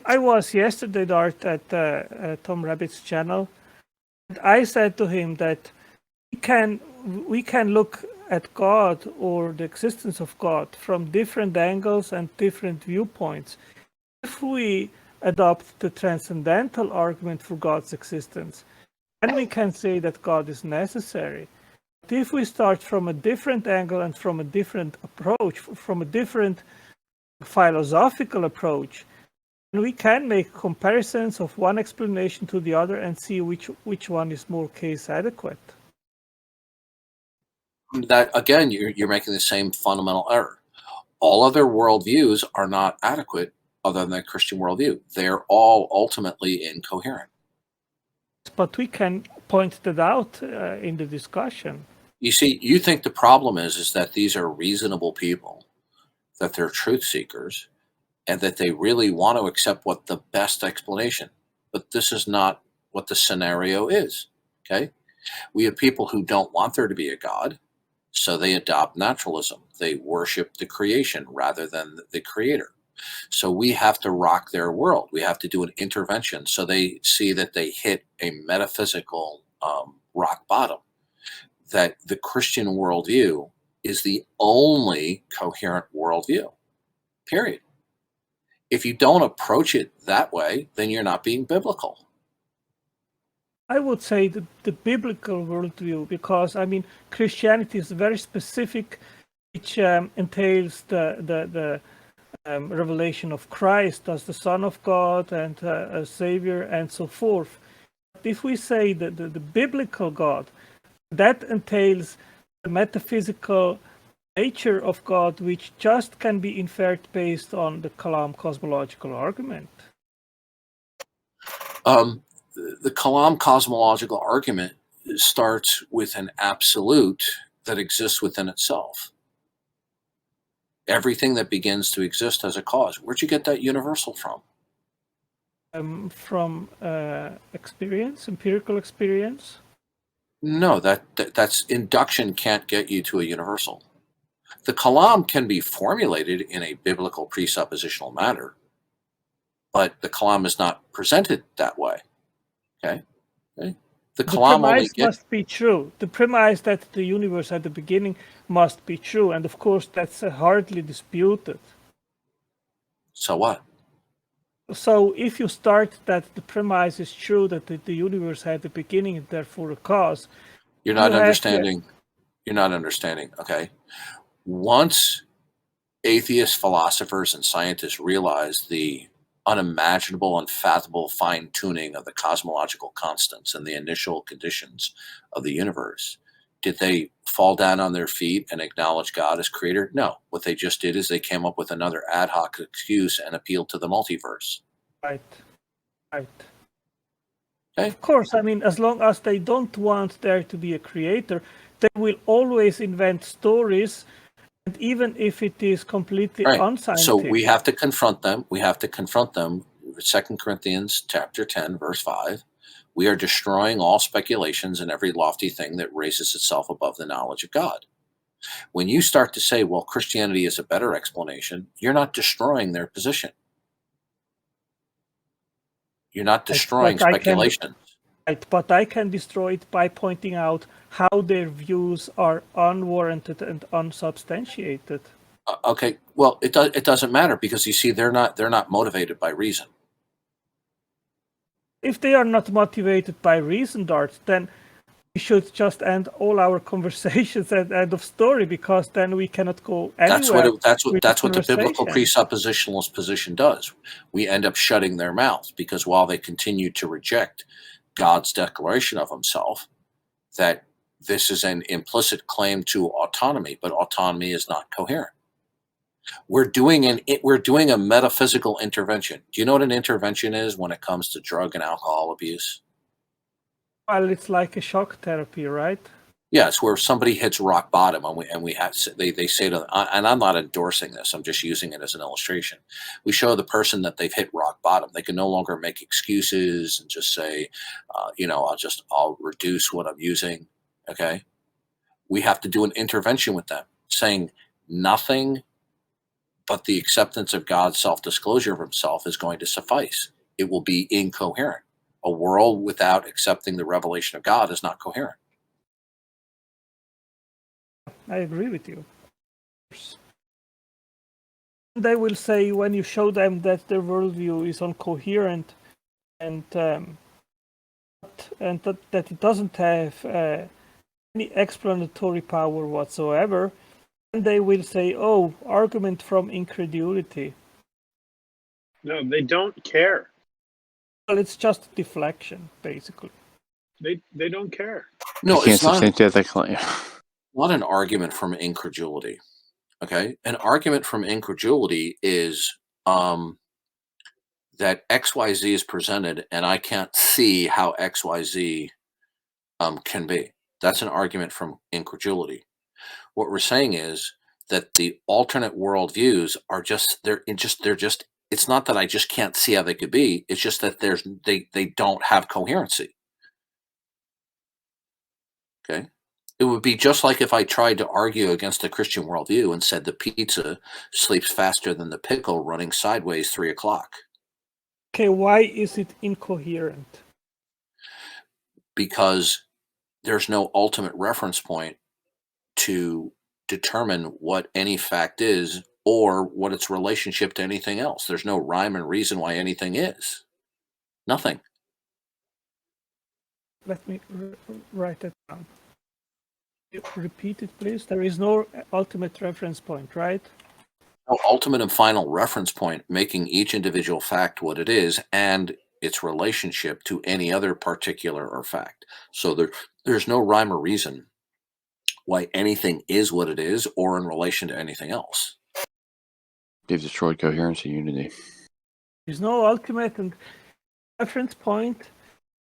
I was yesterday, Dart, at Tom Rabbit's channel. And I said to him that we can look at God or the existence of God from different angles and different viewpoints. If we adopt the transcendental argument for God's existence, then we can say that God is necessary. But if we start from a different angle and from a different approach, from a different philosophical approach, we can make comparisons of one explanation to the other and see which one is more case adequate. That again, you're making the same fundamental error. All other worldviews are not adequate other than the Christian worldview. They're all ultimately incoherent. But we can point that out in the discussion. You see, you think the problem is that these are reasonable people, that they're truth seekers, and that they really want to accept what the best explanation. But this is not what the scenario is, okay? We have people who don't want there to be a God, so they adopt naturalism. They worship the creation rather than the creator. So we have to rock their world. We have to do an intervention so they see that they hit a metaphysical rock bottom, that the Christian worldview is the only coherent worldview, period. If you don't approach it that way, then you're not being biblical. I would say the biblical worldview, because I mean Christianity is very specific, which entails the revelation of Christ as the Son of God and a Savior and so forth. But if we say that the biblical God, that entails the metaphysical nature of God, which just can be inferred based on the Kalam cosmological argument. The Kalam cosmological argument starts with an absolute that exists within itself. Everything that begins to exist has a cause. Where'd you get that universal from? From experience, empirical experience. No, that's induction can't get you to a universal. The Kalam can be formulated in a biblical presuppositional manner, but the Kalam is not presented that way. Okay? The premise must be true. The premise that the universe at the beginning must be true, and of course that's hardly disputed. So what? So if you start that the premise is true, that the universe had a beginning and therefore a cause, you're not understanding. You're not understanding. Okay. Once atheist philosophers and scientists realized the unimaginable, unfathomable fine-tuning of the cosmological constants and the initial conditions of the universe, did they fall down on their feet and acknowledge God as creator? No. What they just did is they came up with another ad hoc excuse and appealed to the multiverse. Right. Right. Okay. Of course, I mean, as long as they don't want there to be a creator, they will always invent stories, and even if it is completely unscientific. So we have to confront them. We have to confront them. 2 Corinthians chapter 10, verse 5. We are destroying all speculations and every lofty thing that raises itself above the knowledge of God. When you start to say, well, Christianity is a better explanation, you're not destroying their position. You're not destroying speculations. But I can destroy it by pointing out how their views are unwarranted and unsubstantiated. Okay, well, it doesn't matter, because you see, they're not motivated by reason. If they are not motivated by reason, Dart, then we should just end all our conversations at end of story, because then we cannot go anywhere. That's what the biblical presuppositionalist position does. We end up shutting their mouths, because while they continue to reject God's declaration of himself, that this is an implicit claim to autonomy, but autonomy is not coherent. We're doing a metaphysical intervention. Do you know what an intervention is when it comes to drug and alcohol abuse? Well, it's like a shock therapy, right? Yeah, it's where somebody hits rock bottom, and they say to them, and I'm not endorsing this, I'm just using it as an illustration. We show the person that they've hit rock bottom. They can no longer make excuses and just say, I'll reduce what I'm using. Okay, we have to do an intervention with them, saying nothing but the acceptance of God's self-disclosure of himself is going to suffice. It will be incoherent. A world without accepting the revelation of God is not coherent. I agree with you. They will say when you show them that their worldview is incoherent and that it doesn't have any explanatory power whatsoever, and they will say, "Oh, argument from incredulity." No, they don't care. Well, it's just deflection, basically. They don't care. No, I can't it's not substantiate that claim. not an argument from incredulity. Okay, an argument from incredulity is that XYZ is presented, and I can't see how XYZ can be. That's an argument from incredulity. What we're saying is that the alternate worldviews are they're just. It's not that I just can't see how they could be. It's just that they don't have coherency. Okay. It would be just like if I tried to argue against the Christian worldview and said the pizza sleeps faster than the pickle running sideways 3 o'clock. Okay, why is it incoherent? Because there's no ultimate reference point to determine what any fact is or what its relationship to anything else. There's no rhyme and reason why anything is. Nothing. Let me write that down. Repeat it, please. There is no ultimate reference point, right? No ultimate and final reference point making each individual fact what it is and its relationship to any other particular or fact. So there's no rhyme or reason why anything is what it is or in relation to anything else. They've destroyed coherency, unity. There's no ultimate and reference point,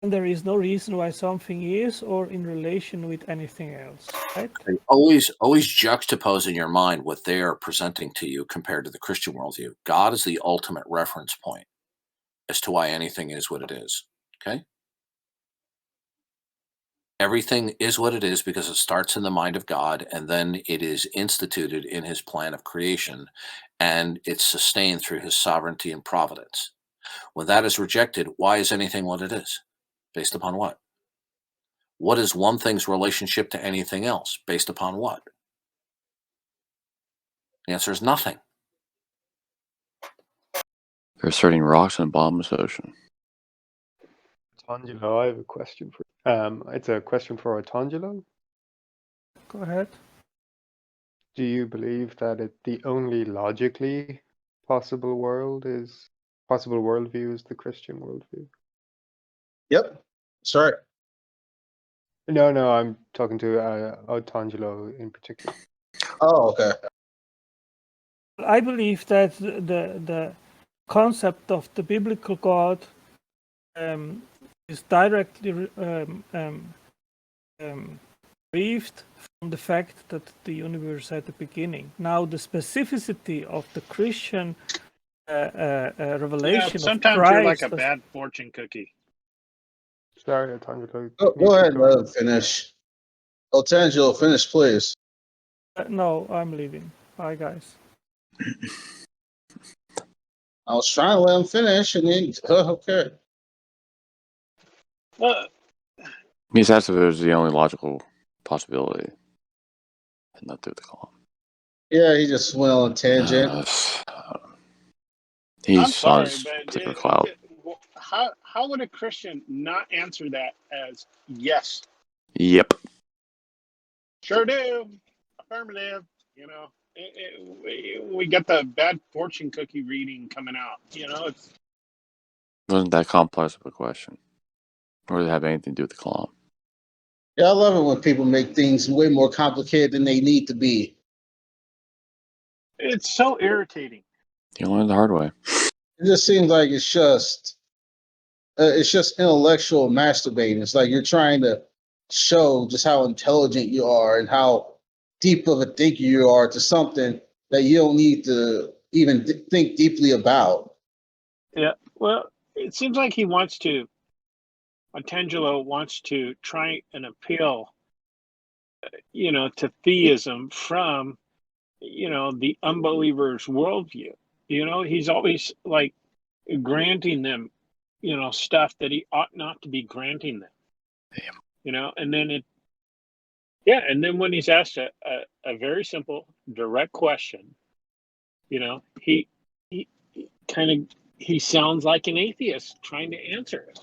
and there is no reason why something is or in relation with anything else, right? Always juxtapose in your mind what they are presenting to you compared to the Christian worldview. God is the ultimate reference point as to why anything is what it is. Okay? Everything is what it is because it starts in the mind of God and then it is instituted in his plan of creation and it's sustained through his sovereignty and providence. When that is rejected, why is anything what it is? Based upon what? What is one thing's relationship to anything else? Based upon what? The answer is nothing. They're asserting rocks in a bottomless ocean. Otangelo, I have a question for it's a question for Otangelo. Go ahead. Do you believe that the only logically possible worldview is the Christian worldview? Yep. Sorry. No, I'm talking to Otangelo in particular. Oh, okay. I believe that the concept of the biblical God is directly derived from the fact that the universe had a beginning. Now, the specificity of the Christian revelation of sometimes Christ. you're like a bad fortune cookie. Sorry, Otangelo. Go ahead and let him finish. Otangelo, finish, please. No, I'm leaving. Bye, guys. I was trying to let him finish, and then okay. Well, He's asked if it was the only logical possibility. And not through the column. Yeah, he just went on a tangent. He's I'm on sorry, his but particular cloud. how would a Christian not answer that as yes? Yep. Sure do. Affirmative. You know, we got the bad fortune cookie reading coming out. You know, It wasn't that complex of a question. Or did it have anything to do with the column? Yeah, I love it when people make things way more complicated than they need to be. it's so irritating. You learned the hard way. It just seems like it's just intellectual masturbating. It's like you're trying to show just how intelligent you are and how deep of a thinker you are to something that you don't need to even think deeply about. Yeah. Well, it seems like Otangelo wants to try and appeal, to theism from the unbeliever's worldview. He's always like granting them, stuff that he ought not to be granting them. And then and then when he's asked a very simple, direct question, he sounds like an atheist trying to answer it.